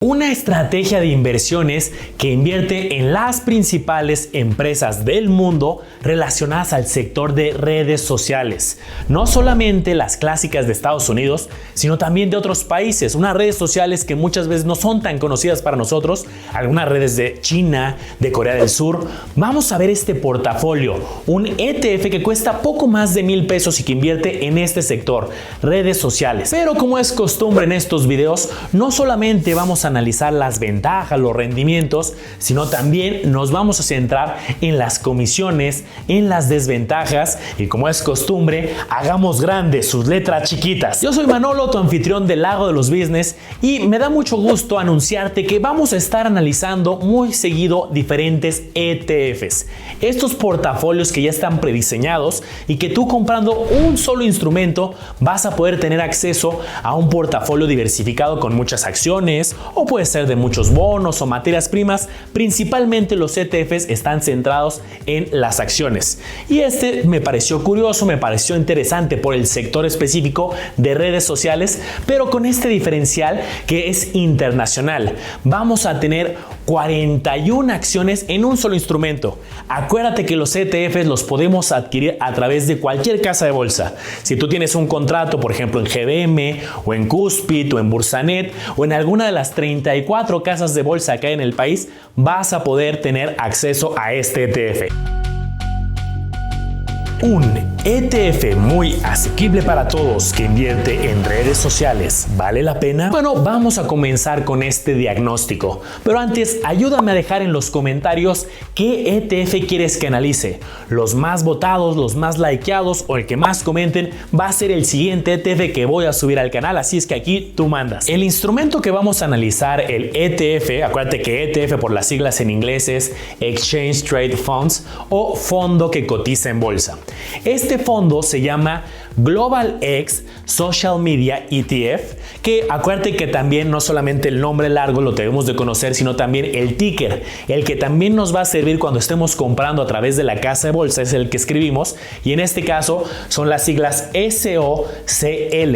Una estrategia de inversiones que invierte en las principales empresas del mundo relacionadas al sector de redes sociales. No solamente las clásicas de Estados Unidos, sino también de otros países. Unas redes sociales que muchas veces no son tan conocidas para nosotros, algunas redes de China, de Corea del Sur. Vamos a ver este portafolio, un ETF que cuesta poco más de $1,000 y que invierte en este sector, redes sociales. Pero como es costumbre en estos videos, no solamente vamos a analizar las ventajas, los rendimientos, sino también nos vamos a centrar en las comisiones, en las desventajas y, como es costumbre, hagamos grandes sus letras chiquitas. Yo soy Manolo, tu anfitrión del Lago de los Business, y me da mucho gusto anunciarte que vamos a estar analizando muy seguido diferentes ETFs. Estos portafolios que ya están prediseñados y que tú, comprando un solo instrumento, vas a poder tener acceso a un portafolio diversificado con muchas acciones, o puede ser de muchos bonos o materias primas. Principalmente los ETFs están centrados en las acciones, y este me pareció curioso, me pareció interesante por el sector específico de redes sociales, pero con este diferencial que es internacional. Vamos a tener 41 acciones en un solo instrumento. Acuérdate que los ETFs los podemos adquirir a través de cualquier casa de bolsa. Si tú tienes un contrato, por ejemplo, en GBM o en Cuspid o en Bursanet o en alguna de las 34 casas de bolsa que hay en el país, vas a poder tener acceso a este ETF. Un ETF muy asequible para todos que invierte en redes sociales. ¿Vale la pena? Bueno, vamos a comenzar con este diagnóstico. Pero antes, ayúdame a dejar en los comentarios qué ETF quieres que analice. Los más votados, los más likeados o el que más comenten va a ser el siguiente ETF que voy a subir al canal. Así es que aquí tú mandas. El instrumento que vamos a analizar, el ETF, acuérdate que ETF por las siglas en inglés es Exchange Trade Funds, o fondo que cotiza en bolsa. Este fondo se llama Global X Social Media ETF, que acuérdate que también no solamente el nombre largo lo debemos de conocer, sino también el ticker, el que también nos va a servir cuando estemos comprando a través de la casa de bolsa, es el que escribimos, y en este caso son las siglas SOCL.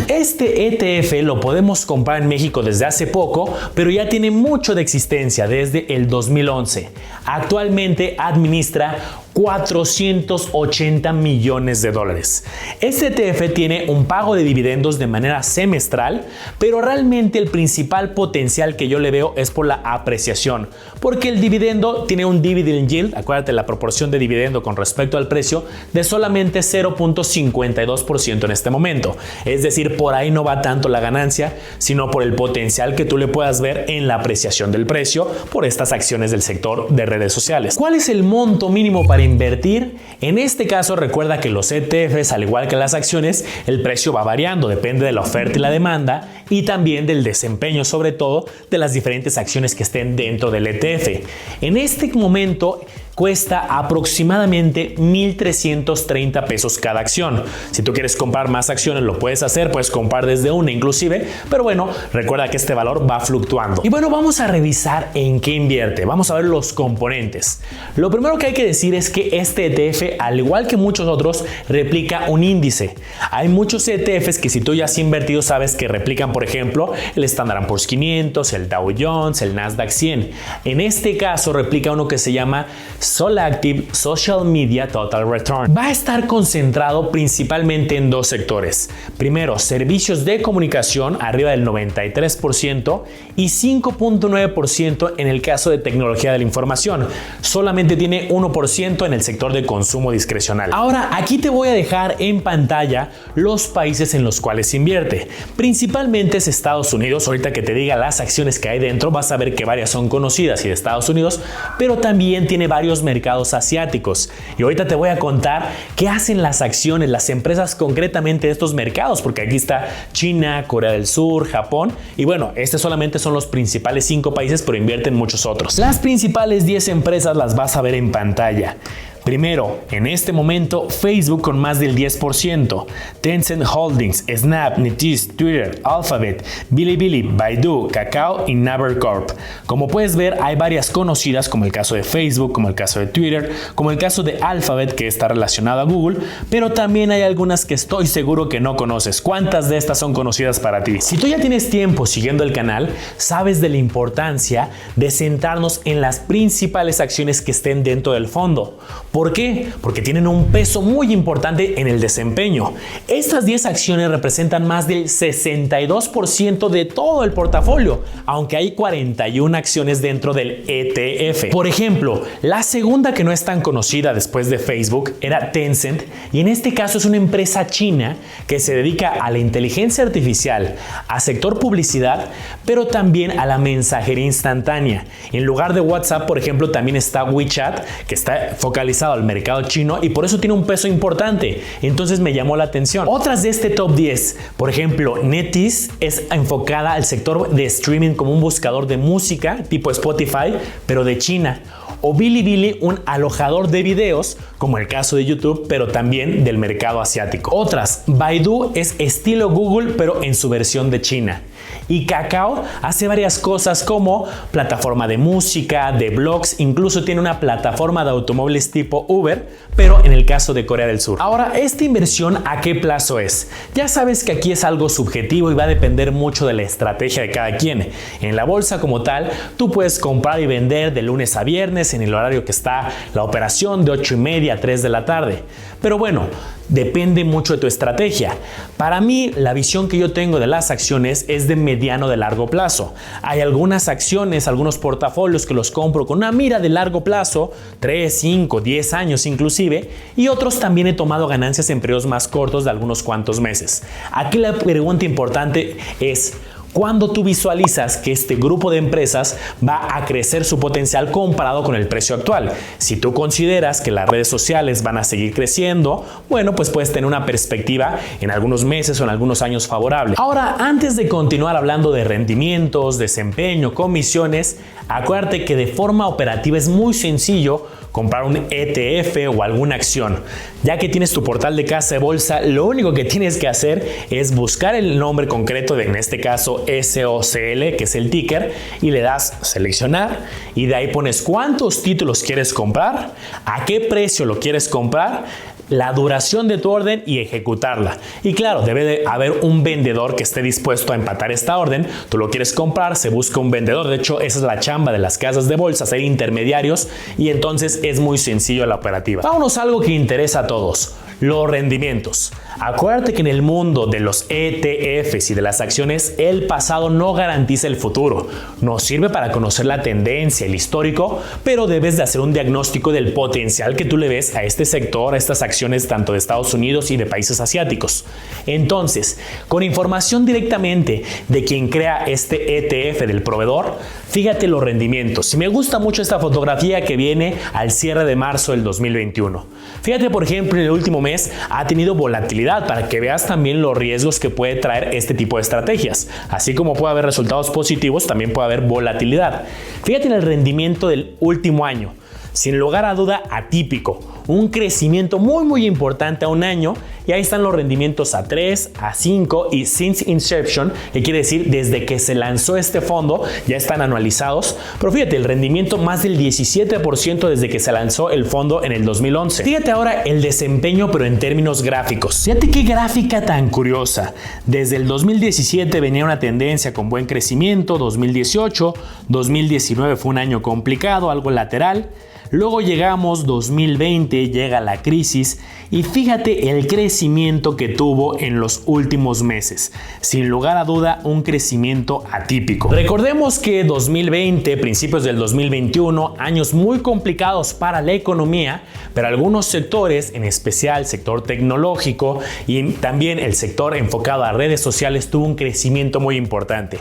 Este ETF lo podemos comprar en México desde hace poco, pero ya tiene mucho de existencia, desde el 2011. Actualmente administra $480 millones. Este ETF tiene un pago de dividendos de manera semestral, pero realmente el principal potencial que yo le veo es por la apreciación, porque el dividendo tiene un dividend yield, acuérdate la proporción de dividendo con respecto al precio, de solamente 0.52% en este momento. Es decir, por ahí no va tanto la ganancia, sino por el potencial que tú le puedas ver en la apreciación del precio por estas acciones del sector de redes sociales. ¿Cuál es el monto mínimo para invertir? En este caso, recuerda que los ETFs, al igual que las acciones, el precio va variando, depende de la oferta y la demanda, y también del desempeño, sobre todo de las diferentes acciones que estén dentro del ETF. En este momento cuesta aproximadamente $1,330 cada acción. Si tú quieres comprar más acciones, lo puedes hacer, puedes comprar desde una inclusive, pero bueno, recuerda que este valor va fluctuando. Y bueno, vamos a revisar en qué invierte. Vamos a ver los componentes. Lo primero que hay que decir es que este ETF, al igual que muchos otros, replica un índice. Hay muchos ETFs que, si tú ya has invertido, sabes que replican, por ejemplo, el Standard & Poor's 500, el Dow Jones, el Nasdaq 100. En este caso replica uno que se llama Solactive Social Media Total Return. Va a estar concentrado principalmente en dos sectores. Primero, servicios de comunicación, arriba del 93%, y 5.9% en el caso de tecnología de la información. Solamente tiene 1% en el sector de consumo discrecional. Ahora, aquí te voy a dejar en pantalla los países en los cuales invierte. Principalmente es Estados Unidos. Ahorita que te diga las acciones que hay dentro, vas a ver que varias son conocidas y de Estados Unidos, pero también tiene varios mercados asiáticos. Y ahorita te voy a contar qué hacen las acciones, las empresas concretamente de estos mercados, porque aquí está China, Corea del Sur, Japón, y bueno, estos solamente son los principales 5 países, pero invierten muchos otros. Las principales 10 empresas las vas a ver en pantalla. Primero, en este momento, Facebook con más del 10%, Tencent Holdings, Snap, NetEase, Twitter, Alphabet, Bilibili, Baidu, Kakao y Naver Corp. Como puedes ver, hay varias conocidas como el caso de Facebook, como el caso de Twitter, como el caso de Alphabet que está relacionado a Google, pero también hay algunas que estoy seguro que no conoces. ¿Cuántas de estas son conocidas para ti? Si tú ya tienes tiempo siguiendo el canal, sabes de la importancia de centrarnos en las principales acciones que estén dentro del fondo. ¿Por qué? Porque tienen un peso muy importante en el desempeño. Estas 10 acciones representan más del 62% de todo el portafolio, aunque hay 41 acciones dentro del ETF. Por ejemplo, la segunda que no es tan conocida después de Facebook era Tencent, y en este caso es una empresa china que se dedica a la inteligencia artificial, a sector publicidad, pero también a la mensajería instantánea. En lugar de WhatsApp, por ejemplo, también está WeChat, que está focalizado al mercado chino y por eso tiene un peso importante. Entonces me llamó la atención. Otras de este top 10, por ejemplo, NetEase es enfocada al sector de streaming como un buscador de música tipo Spotify, pero de China. O Bilibili, un alojador de videos, como el caso de YouTube, pero también del mercado asiático. Otras, Baidu es estilo Google, pero en su versión de China. Y Kakao hace varias cosas como plataforma de música, de blogs, incluso tiene una plataforma de automóviles tipo Uber, pero en el caso de Corea del Sur. Ahora, ¿esta inversión a qué plazo es? Ya sabes que aquí es algo subjetivo y va a depender mucho de la estrategia de cada quien. En la bolsa como tal, tú puedes comprar y vender de lunes a viernes en el horario que está la operación de 8:30 a 3 de la tarde. Pero bueno, depende mucho de tu estrategia. Para mí, la visión que yo tengo de las acciones es de mediano de largo plazo. Hay algunas acciones, algunos portafolios que los compro con una mira de largo plazo, 3, 5, 10 años inclusive, y otros también he tomado ganancias en periodos más cortos de algunos cuantos meses. Aquí la pregunta importante es: ¿cuándo tú visualizas que este grupo de empresas va a crecer su potencial comparado con el precio actual? Si tú consideras que las redes sociales van a seguir creciendo, bueno, pues puedes tener una perspectiva en algunos meses o en algunos años favorable. Ahora, antes de continuar hablando de rendimientos, desempeño, comisiones, acuérdate que de forma operativa es muy sencillo comprar un ETF o alguna acción. Ya que tienes tu portal de casa de bolsa, lo único que tienes que hacer es buscar el nombre concreto de, en este caso, SOCL, que es el ticker, y le das seleccionar y de ahí pones cuántos títulos quieres comprar, a qué precio lo quieres comprar, la duración de tu orden y ejecutarla. Y claro, debe de haber un vendedor que esté dispuesto a empatar esta orden. Tú lo quieres comprar, se busca un vendedor. De hecho, esa es la chamba de las casas de bolsa, ser intermediarios, y entonces es muy sencillo la operativa. Vámonos a algo que interesa a todos: los rendimientos. Acuérdate que en el mundo de los ETFs y de las acciones, el pasado no garantiza el futuro. Nos sirve para conocer la tendencia, el histórico, pero debes de hacer un diagnóstico del potencial que tú le ves a este sector, a estas acciones tanto de Estados Unidos y de países asiáticos. Entonces, con información directamente de quien crea este ETF del proveedor, fíjate los rendimientos. Y me gusta mucho esta fotografía que viene al cierre de marzo del 2021. Fíjate, por ejemplo, en el último mes ha tenido volatilidad, para que veas también los riesgos que puede traer este tipo de estrategias. Así como puede haber resultados positivos, también puede haber volatilidad. Fíjate en el rendimiento del último año. Sin lugar a duda, atípico. Un crecimiento muy importante a un año, y ahí están los rendimientos a 3, a 5 y since inception, que quiere decir desde que se lanzó este fondo ya están anualizados. Pero fíjate, el rendimiento más del 17% desde que se lanzó el fondo en el 2011. Fíjate ahora el desempeño, pero en términos gráficos. Fíjate qué gráfica tan curiosa. Desde el 2017 venía una tendencia con buen crecimiento, 2018, 2019 fue un año complicado, algo lateral. Luego llegamos 2020, llega la crisis, y fíjate el crecimiento que tuvo en los últimos meses. Sin lugar a duda, un crecimiento atípico. Recordemos que 2020, principios del 2021, años muy complicados para la economía, pero algunos sectores, en especial el sector tecnológico y también el sector enfocado a redes sociales, tuvo un crecimiento muy importante.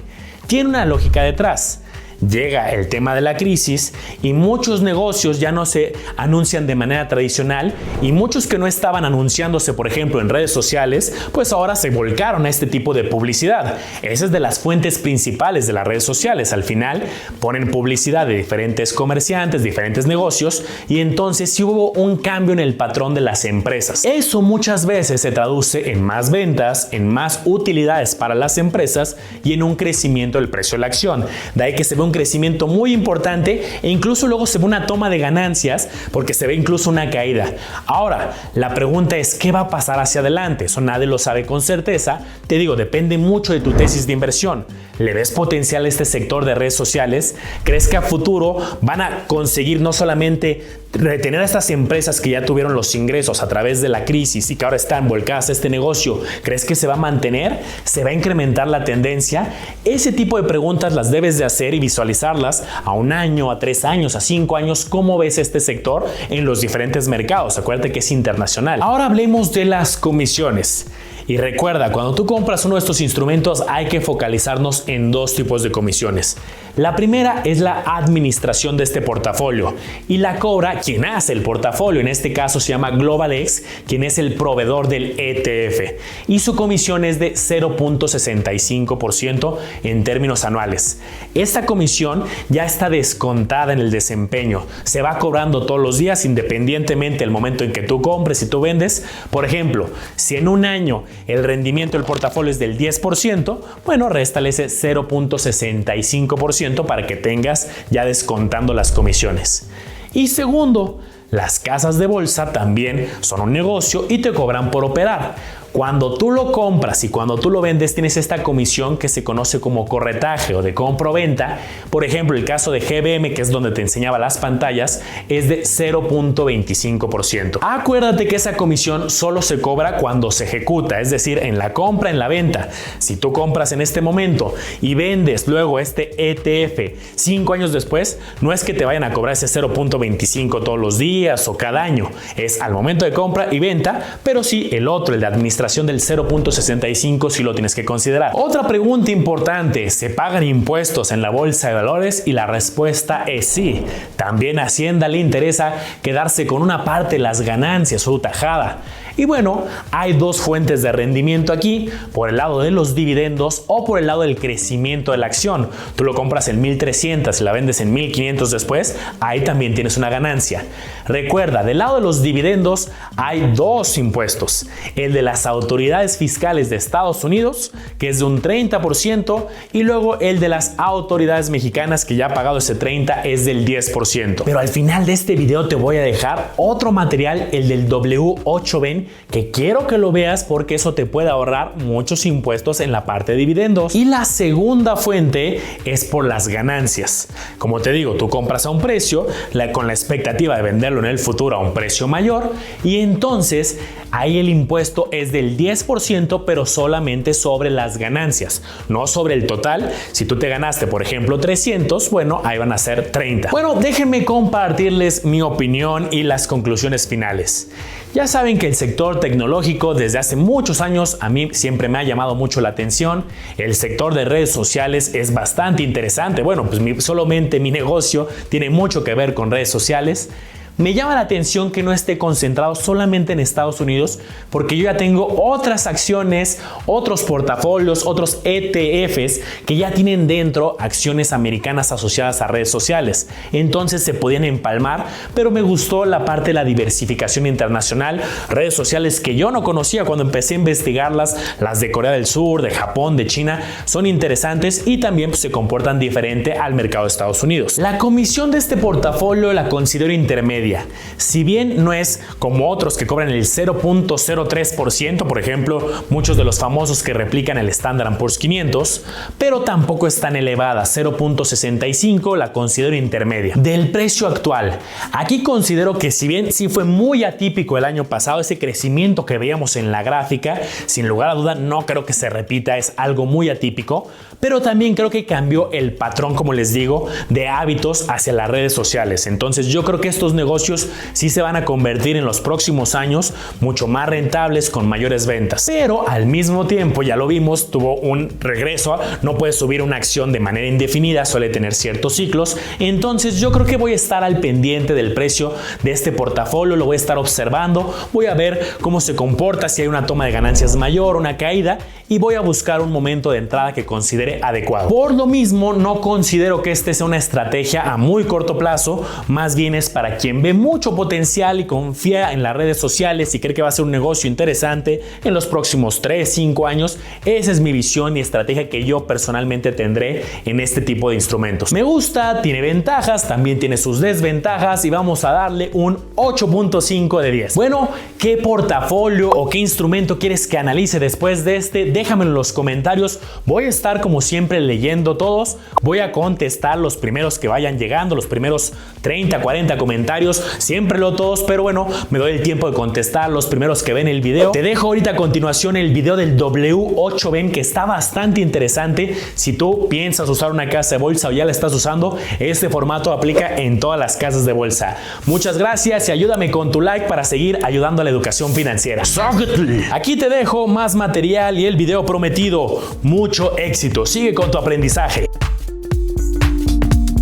Tiene una lógica detrás. llega el tema de la crisis y muchos negocios ya no se anuncian de manera tradicional y muchos que no estaban anunciándose, por ejemplo, en redes sociales, pues ahora se volcaron a este tipo de publicidad. Esa es de las fuentes principales de las redes sociales. Al final ponen publicidad de diferentes comerciantes, diferentes negocios, y entonces sí hubo un cambio en el patrón de las empresas. Eso muchas veces se traduce en más ventas, en más utilidades para las empresas y en un crecimiento del precio de la acción. De ahí que se ve un crecimiento muy importante e incluso luego se ve una toma de ganancias porque se ve incluso una caída. Ahora, la pregunta es, ¿qué va a pasar hacia adelante? Eso nadie lo sabe con certeza. Te digo, depende mucho de tu tesis de inversión. ¿Le ves potencial a este sector de redes sociales? ¿Crees que a futuro van a conseguir no solamente retener a estas empresas que ya tuvieron los ingresos a través de la crisis y que ahora están volcadas a este negocio? ¿Crees que se va a mantener? ¿Se va a incrementar la tendencia? Ese tipo de preguntas las debes de hacer y visualizarlas a 1 año, a 3 años, a 5 años. ¿Cómo ves este sector en los diferentes mercados? Acuérdate que es internacional. Ahora hablemos de las comisiones. Y recuerda, cuando tú compras uno de estos instrumentos hay que focalizarnos en 2 tipos de comisiones. La primera es la administración de este portafolio y la cobra quien hace el portafolio. En este caso se llama GlobalX, quien es el proveedor del ETF, y su comisión es de 0.65% en términos anuales. Esta comisión ya está descontada en el desempeño. Se va cobrando todos los días independientemente del momento en que tú compres y tú vendes. Por ejemplo, si en un año el rendimiento del portafolio es del 10%, bueno, réstale ese 0.65% para que tengas ya descontando las comisiones. Y segundo, las casas de bolsa también son un negocio y te cobran por operar. Cuando tú lo compras y cuando tú lo vendes tienes esta comisión que se conoce como corretaje o de compra-venta. Por ejemplo, el caso de GBM, que es donde te enseñaba las pantallas, es de 0.25%. Acuérdate que esa comisión solo se cobra cuando se ejecuta, es decir, en la compra, en la venta. Si tú compras en este momento y vendes luego este ETF 5 años después, no es que te vayan a cobrar ese 0.25 todos los días o cada año. Es al momento de compra y venta, pero sí el otro, el de administración del 0.65, sí lo tienes que considerar. Otra pregunta importante: ¿se pagan impuestos en la bolsa de valores? Y la respuesta es sí. También a Hacienda le interesa quedarse con una parte de las ganancias o tajada. Y bueno, hay 2 fuentes de rendimiento aquí, por el lado de los dividendos o por el lado del crecimiento de la acción. Tú lo compras en 1.300 y la vendes en 1.500 después, ahí también tienes una ganancia. Recuerda, del lado de los dividendos hay 2 impuestos. El de las autoridades fiscales de Estados Unidos, que es de un 30%, y luego el de las autoridades mexicanas, que ya ha pagado ese 30%, es del 10%. Pero al final de este video te voy a dejar otro material, el del W8BEN, que quiero que lo veas porque eso te puede ahorrar muchos impuestos en la parte de dividendos. Y la segunda fuente es por las ganancias. Como te digo, tú compras a un precio con la expectativa de venderlo en el futuro a un precio mayor, y entonces ahí el impuesto es del 10%, pero solamente sobre las ganancias, no sobre el total. Si tú te ganaste, por ejemplo, 300, bueno, ahí van a ser 30. Bueno, déjenme compartirles mi opinión y las conclusiones finales. Ya saben que el sector tecnológico desde hace muchos años a mí siempre me ha llamado mucho la atención. El sector de redes sociales es bastante interesante. Bueno, pues solamente mi negocio tiene mucho que ver con redes sociales. Me llama la atención que no esté concentrado solamente en Estados Unidos, porque yo ya tengo otras acciones, otros portafolios, otros ETFs que ya tienen dentro acciones americanas asociadas a redes sociales. Entonces se podían empalmar, pero me gustó la parte de la diversificación internacional, redes sociales que yo no conocía cuando empecé a investigarlas. Las de Corea del Sur, de Japón, de China, son interesantes y también se comportan diferente al mercado de Estados Unidos. La comisión de este portafolio la considero intermedia. Si bien no es como otros que cobran el 0.03%, por ejemplo, muchos de los famosos que replican el Standard & Poor's 500, pero tampoco es tan elevada, 0.65, la considero intermedia. Del precio actual, aquí considero que si bien sí fue muy atípico el año pasado, ese crecimiento que veíamos en la gráfica, sin lugar a duda no creo que se repita, es algo muy atípico, pero también creo que cambió el patrón, como les digo, de hábitos hacia las redes sociales. Entonces yo creo que estos negocios negocios sí se van a convertir en los próximos años mucho más rentables con mayores ventas. Pero al mismo tiempo, ya lo vimos, tuvo un regreso. No puedes subir una acción de manera indefinida, suele tener ciertos ciclos. Entonces yo creo que voy a estar al pendiente del precio de este portafolio, lo voy a estar observando, voy a ver cómo se comporta, si hay una toma de ganancias mayor, una caída, y voy a buscar un momento de entrada que considere adecuado. Por lo mismo, no considero que este sea una estrategia a muy corto plazo, más bien es para quien ve mucho potencial y confía en las redes sociales y cree que va a ser un negocio interesante en los próximos 3-5 años. Esa es mi visión y estrategia que yo personalmente tendré en este tipo de instrumentos. Me gusta, tiene ventajas, también tiene sus desventajas y vamos a darle un 8.5 de 10. Bueno, ¿qué portafolio o qué instrumento quieres que analice después de este? Déjamelo en los comentarios. Voy a estar como siempre leyendo todos. Voy a contestar los primeros que vayan llegando, los primeros 30-40 comentarios. Siempre leo todos, pero bueno, me doy el tiempo de contestar los primeros que ven el video. Te dejo ahorita a continuación el video del W8BEN, que está bastante interesante. Si tú piensas usar una casa de bolsa o ya la estás usando, este formato aplica en todas las casas de bolsa. Muchas gracias y ayúdame con tu like para seguir ayudando a la educación financiera. Aquí te dejo más material y el video prometido. Mucho éxito. Sigue con tu aprendizaje.